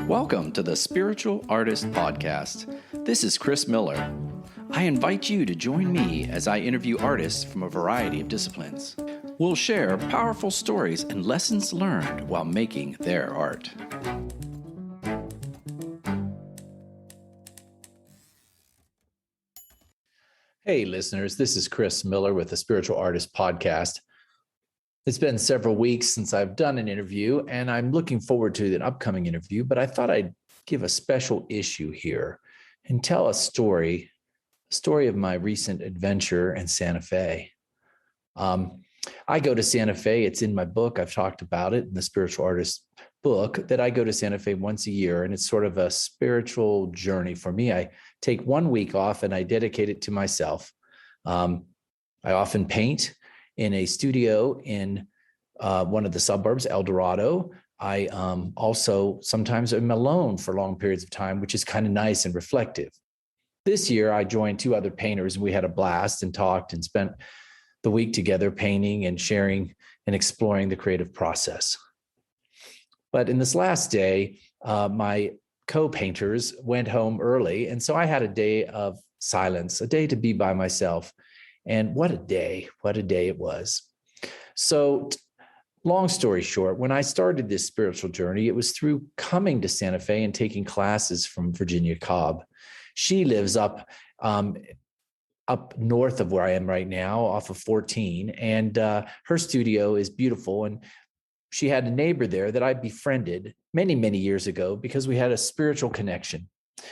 Welcome to the Spiritual Artist Podcast. This is Chris Miller. I invite you to join me as I interview artists from a variety of disciplines. We'll share powerful stories and lessons learned while making their art. Hey, listeners, this is Chris Miller with the Spiritual Artist Podcast. It's been several weeks since I've done an interview, and I'm looking forward to an upcoming interview, but I thought I'd give a special issue here and tell a story of my recent adventure in Santa Fe. I go to Santa Fe. It's in my book. I've talked about it in the Spiritual Artist book that I go to Santa Fe once a year, and it's sort of a spiritual journey for me. I take 1 week off and I dedicate it to myself. I often paint in a studio in one of the suburbs, El Dorado. I also sometimes am alone for long periods of time, which is kind of nice and reflective. This year, I joined two other painters, and we had a blast and talked and spent the week together painting and sharing and exploring the creative process. But in this last day, my co-painters went home early, and so I had a day of silence, a day to be by myself. And what a day it was. So long story short, when I started this spiritual journey, it was through coming to Santa Fe and taking classes from Virginia Cobb. She lives up north of where I am right now, off of 14, and her studio is beautiful. And she had a neighbor there that I befriended many, many years ago because we had a spiritual connection.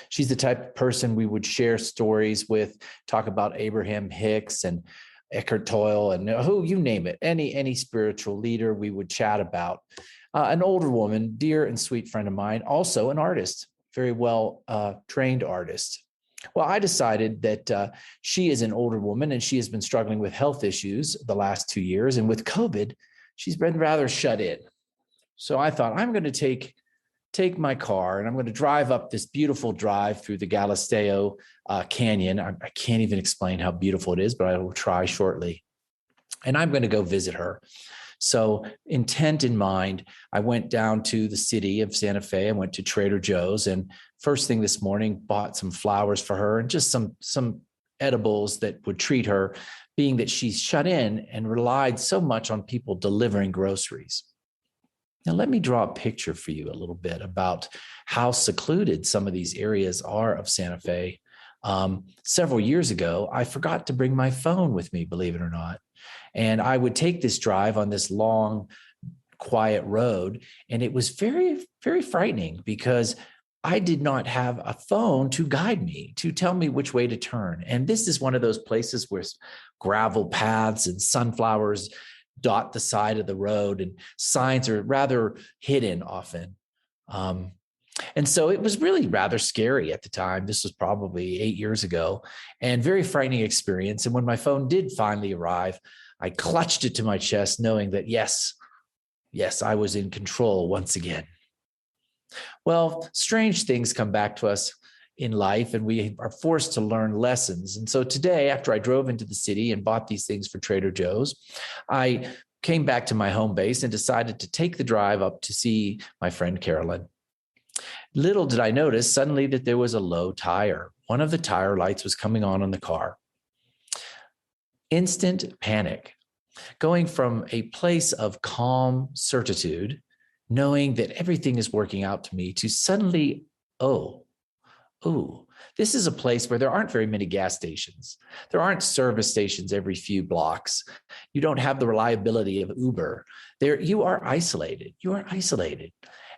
She's the type of person we would share stories with, talk about Abraham Hicks and Eckhart Tolle and who you name it, any spiritual leader we would chat about. An older woman, dear and sweet friend of mine, also an artist, very well trained artist. Well, I decided that she is an older woman and she has been struggling with health issues the last 2 years. And with COVID, she's been rather shut in. So I thought, I'm going to take my car and I'm going to drive up this beautiful drive through the Galisteo Canyon. I can't even explain how beautiful it is, but I will try shortly. And I'm going to go visit her. So intent in mind, I went down to the city of Santa Fe. I went to Trader Joe's, and first thing this morning, bought some flowers for her and just some edibles that would treat her, being that she's shut in and relied so much on people delivering groceries. Now, let me draw a picture for you a little bit about how secluded some of these areas are of Santa Fe. Several years ago, I forgot to bring my phone with me, believe it or not. And I would take this drive on this long, quiet road. And it was very, very frightening because I did not have a phone to guide me, to tell me which way to turn. And this is one of those places where gravel paths and sunflowers dot the side of the road, and signs are rather hidden often. And so it was really rather scary at the time. This was probably 8 years ago, and very frightening experience. And when my phone did finally arrive, I clutched it to my chest, knowing that yes, I was in control once again. Well, strange things come back to us in life, and we are forced to learn lessons. And so today, after I drove into the city and bought these things for Trader Joe's, I came back to my home base and decided to take the drive up to see my friend Carolyn. Little did I notice suddenly that there was a low tire. One of the tire lights was coming on the car. Instant panic, going from a place of calm certitude, knowing that everything is working out to me, to suddenly, oh, this is a place where there aren't very many gas stations. There aren't service stations every few blocks. You don't have the reliability of Uber. You are isolated.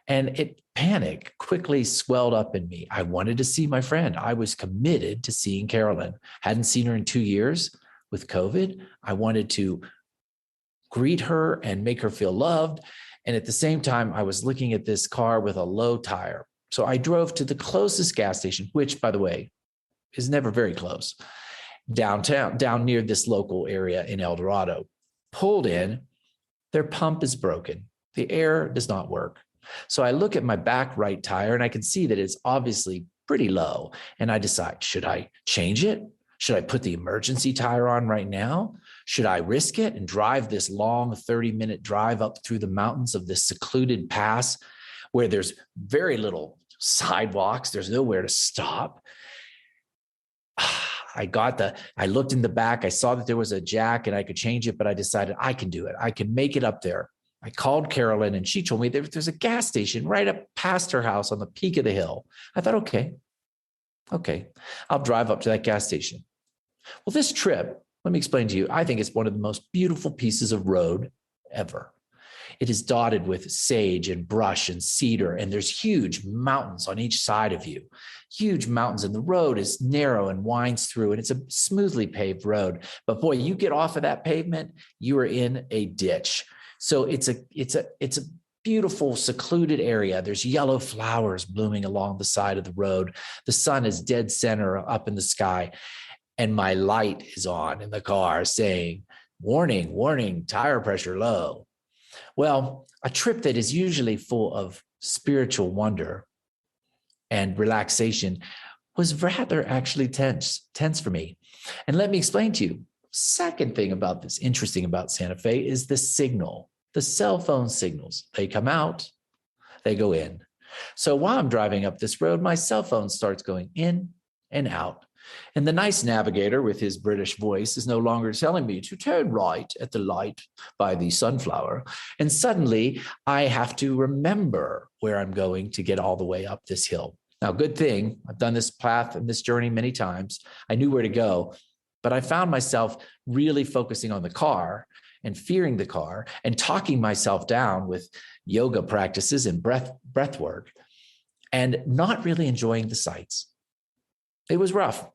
And panic quickly swelled up in me. I wanted to see my friend. I was committed to seeing Carolyn. Hadn't seen her in 2 years with COVID. I wanted to greet her and make her feel loved. And at the same time, I was looking at this car with a low tire. So I drove to the closest gas station, which, by the way, is never very close, downtown, down near this local area in El Dorado. Pulled in, their pump is broken. The air does not work. So I look at my back right tire and I can see that it's obviously pretty low. And I decide, should I change it? Should I put the emergency tire on right now? Should I risk it and drive this long 30-minute drive up through the mountains of this secluded pass where there's very little sidewalks. There's nowhere to stop. I looked in the back. I saw that there was a jack and I could change it, but I decided I can do it. I can make it up there. I called Carolyn and she told me there's a gas station right up past her house on the peak of the hill. I thought, okay, I'll drive up to that gas station. Well, this trip, let me explain to you, I think it's one of the most beautiful pieces of road ever. It is dotted with sage and brush and cedar, and there's huge mountains on each side of you, huge mountains, and the road is narrow and winds through, and it's a smoothly paved road. But boy, you get off of that pavement, you are in a ditch. So it's a beautiful, secluded area. There's yellow flowers blooming along the side of the road. The sun is dead center up in the sky, and my light is on in the car saying, "Warning, warning, tire pressure low." Well, a trip that is usually full of spiritual wonder and relaxation was rather actually tense for me. And let me explain to you. Second thing about this, interesting about Santa Fe, is the signal, the cell phone signals. They come out, they go in. So while I'm driving up this road, my cell phone starts going in and out. And the nice navigator with his British voice is no longer telling me to turn right at the light by the sunflower. And suddenly I have to remember where I'm going to get all the way up this hill. Now, good thing, I've done this path and this journey many times. I knew where to go, but I found myself really focusing on the car and fearing the car and talking myself down with yoga practices and breath work and not really enjoying the sights. It was rough.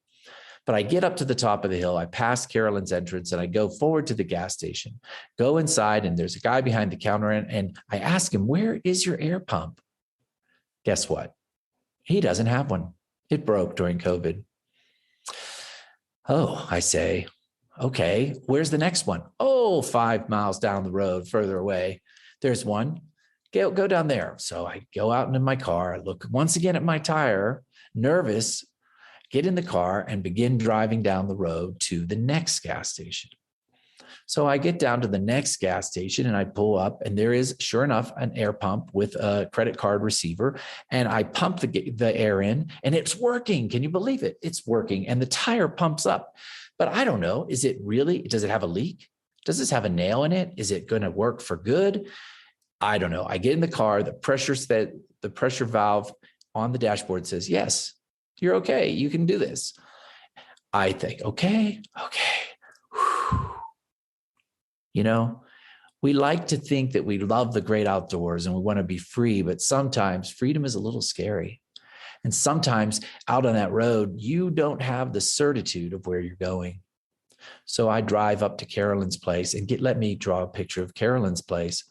But I get up to the top of the hill, I pass Carolyn's entrance, and I go forward to the gas station, go inside, and there's a guy behind the counter, and I ask him, "Where is your air pump?" Guess what? He doesn't have one. It broke during COVID. Oh, I say, okay, where's the next one? Oh, 5 miles down the road, further away. There's one. Go down there. So I go out into my car, I look once again at my tire, nervous, get in the car and begin driving down the road to the next gas station. So I get down to the next gas station and I pull up, and there is, sure enough, an air pump with a credit card receiver. And I pump the air in and it's working. Can you believe it? It's working. And the tire pumps up. But I don't know, does it have a leak? Does this have a nail in it? Is it going to work for good? I don't know. I get in the car, the pressure valve on the dashboard says, "Yes, you're okay. You can do this." I think, okay. We like to think that we love the great outdoors and we want to be free, but sometimes freedom is a little scary. And sometimes out on that road, you don't have the certitude of where you're going. So I drive up to Carolyn's place and let me draw a picture of Carolyn's place.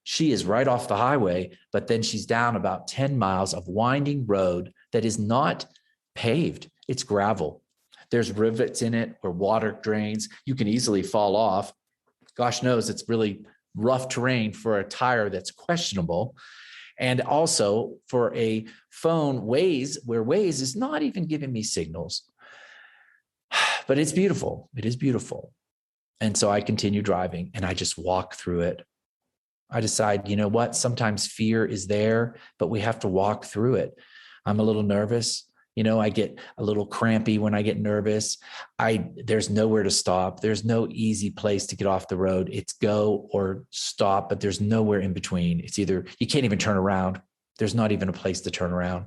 She is right off the highway, but then she's down about 10 miles of winding road that is not paved. It's gravel. There's rivets in it where water drains. You can easily fall off. Gosh knows it's really rough terrain for a tire that's questionable. And also for a phone, Waze, where Waze is not even giving me signals. But it's beautiful. It is beautiful. And so I continue driving and I just walk through it. I decide, you know what? Sometimes fear is there, but we have to walk through it. I'm a little nervous. I get a little crampy when I get nervous. There's nowhere to stop. There's no easy place to get off the road. It's go or stop, but there's nowhere in between. It's either, you can't even turn around. There's not even a place to turn around.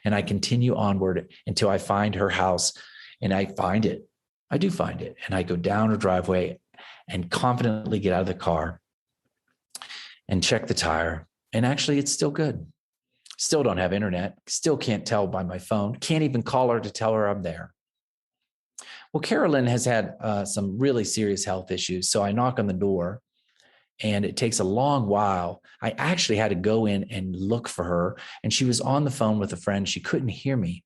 And I continue onward until I find her house, and I find it. I do find it. And I go down her driveway and confidently get out of the car and check the tire. And actually, it's still good. Still don't have internet. Still can't tell by my phone. Can't even call her to tell her I'm there. Well, Carolyn has had some really serious health issues. So I knock on the door and it takes a long while. I actually had to go in and look for her. And she was on the phone with a friend. She couldn't hear me.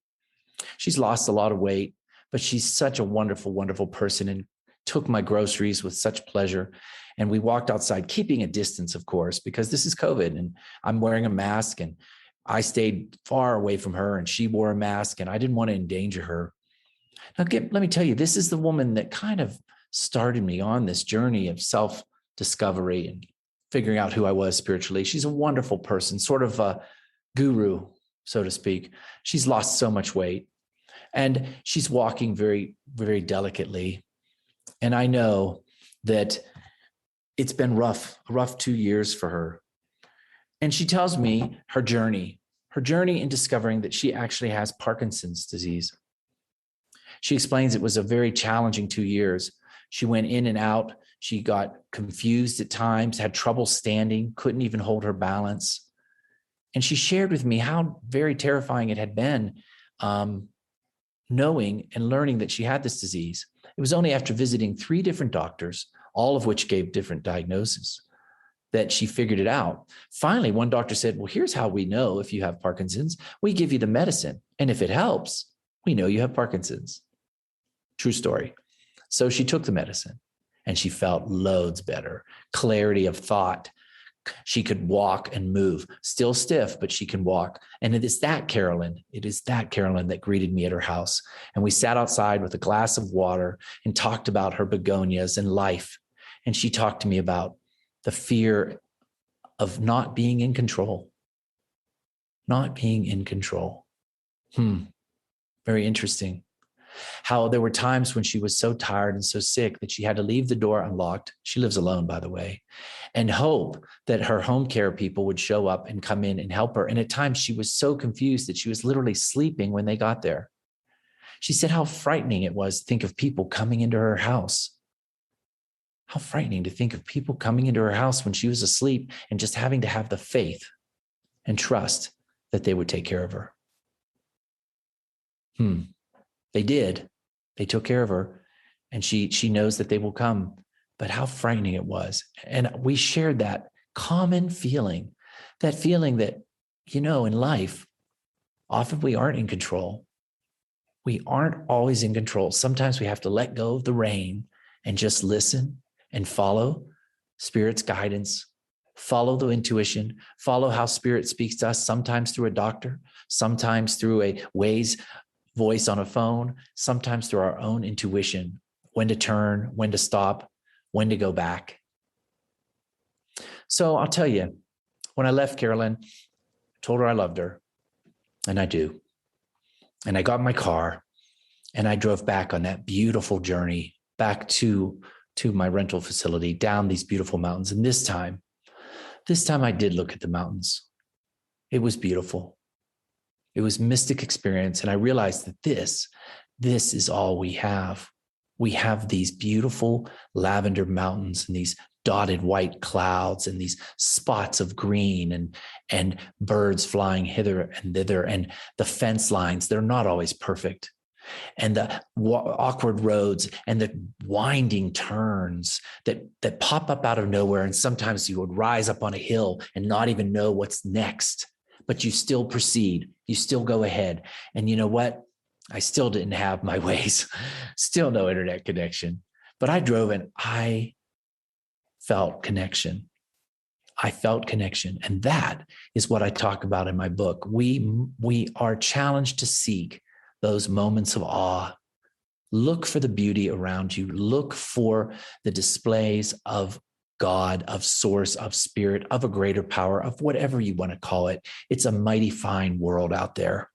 She's lost a lot of weight, but she's such a wonderful, wonderful person and took my groceries with such pleasure. And we walked outside, keeping a distance, of course, because this is COVID and I'm wearing a mask, and I stayed far away from her and she wore a mask and I didn't want to endanger her. Now, let me tell you, this is the woman that kind of started me on this journey of self-discovery and figuring out who I was spiritually. She's a wonderful person, sort of a guru, so to speak. She's lost so much weight and she's walking very, very delicately. And I know that it's been a rough 2 years for her. And she tells me her journey in discovering that she actually has Parkinson's disease. She explains it was a very challenging 2 years. She went in and out. She got confused at times, had trouble standing, couldn't even hold her balance. And she shared with me how very terrifying it had been, knowing and learning that she had this disease. It was only after visiting 3 different doctors, all of which gave different diagnoses, that she figured it out. Finally, one doctor said, well, here's how we know if you have Parkinson's. We give you the medicine. And if it helps, we know you have Parkinson's. True story. So she took the medicine and she felt loads better, clarity of thought. She could walk and move, still stiff, but she can walk. And it is that Carolyn that greeted me at her house. And we sat outside with a glass of water and talked about her begonias and life. And she talked to me about the fear of not being in control. Not being in control. Very interesting. How there were times when she was so tired and so sick that she had to leave the door unlocked. She lives alone, by the way, and hope that her home care people would show up and come in and help her. And at times she was so confused that she was literally sleeping when they got there. She said how frightening it was to think of people coming into her house. How frightening to think of people coming into her house when she was asleep and just having to have the faith and trust that they would take care of her. They did. They took care of her, and she knows that they will come. But how frightening it was. And we shared that common feeling, that in life, often we aren't in control. We aren't always in control. Sometimes we have to let go of the rein and just listen and follow Spirit's guidance, follow the intuition, follow how Spirit speaks to us, sometimes through a doctor, sometimes through a Waze voice on a phone, sometimes through our own intuition, when to turn, when to stop, when to go back. So I'll tell you, when I left Carolyn, I told her I loved her, and I do. And I got in my car and I drove back on that beautiful journey back to my rental facility, down these beautiful mountains. And this time I did look at the mountains. It was beautiful. It was a mystic experience. And I realized that this is all we have. We have these beautiful lavender mountains and these dotted white clouds and these spots of green and birds flying hither and thither. And the fence lines, they're not always perfect. And the awkward roads and the winding turns that pop up out of nowhere. And sometimes you would rise up on a hill and not even know what's next, but you still proceed. You still go ahead. And you know what? I still didn't have my Waze, still no internet connection, but I drove and I felt connection. I felt connection. And that is what I talk about in my book. We are challenged to seek those moments of awe. Look for the beauty around you. Look for the displays of God, of source, of spirit, of a greater power, of whatever you want to call it. It's a mighty fine world out there.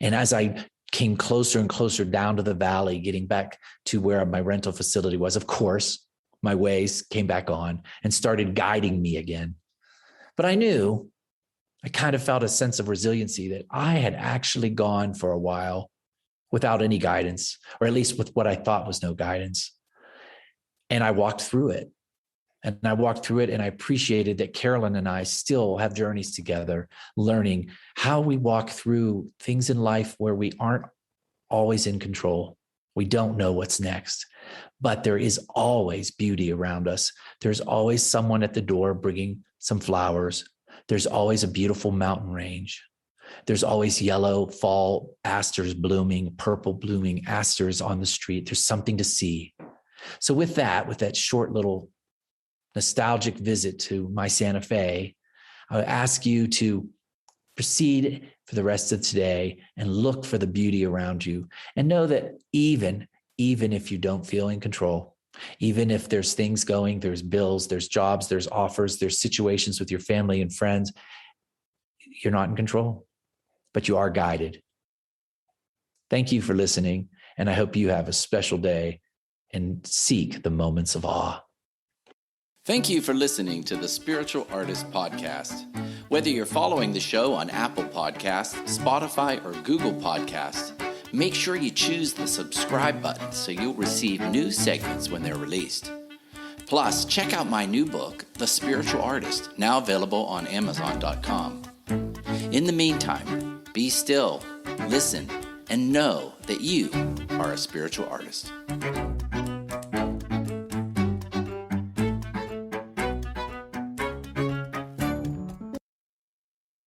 And as I came closer and closer down to the valley, getting back to where my rental facility was, of course, my Waze came back on and started guiding me again. But I knew, I kind of felt a sense of resiliency that I had actually gone for a while without any guidance, or at least with what I thought was no guidance. And I walked through it. And I appreciated that Carolyn and I still have journeys together, learning how we walk through things in life where we aren't always in control. We don't know what's next, but there is always beauty around us. There's always someone at the door bringing some flowers. There's always a beautiful mountain range. There's always yellow fall asters blooming, purple blooming asters on the street. There's something to see. So with that short little nostalgic visit to my Santa Fe, I would ask you to proceed for the rest of today and look for the beauty around you, and know that even if you don't feel in control, even if there's things going, there's bills, there's jobs, there's offers, there's situations with your family and friends, you're not in control. but you are guided. Thank you for listening, and I hope you have a special day and seek the moments of awe. Thank you for listening to the Spiritual Artist Podcast. Whether you're following the show on Apple Podcasts, Spotify, or Google Podcasts, make sure you choose the subscribe button so you'll receive new segments when they're released. Plus, check out my new book, The Spiritual Artist, now available on Amazon.com. In the meantime, be still, listen, and know that you are a spiritual artist.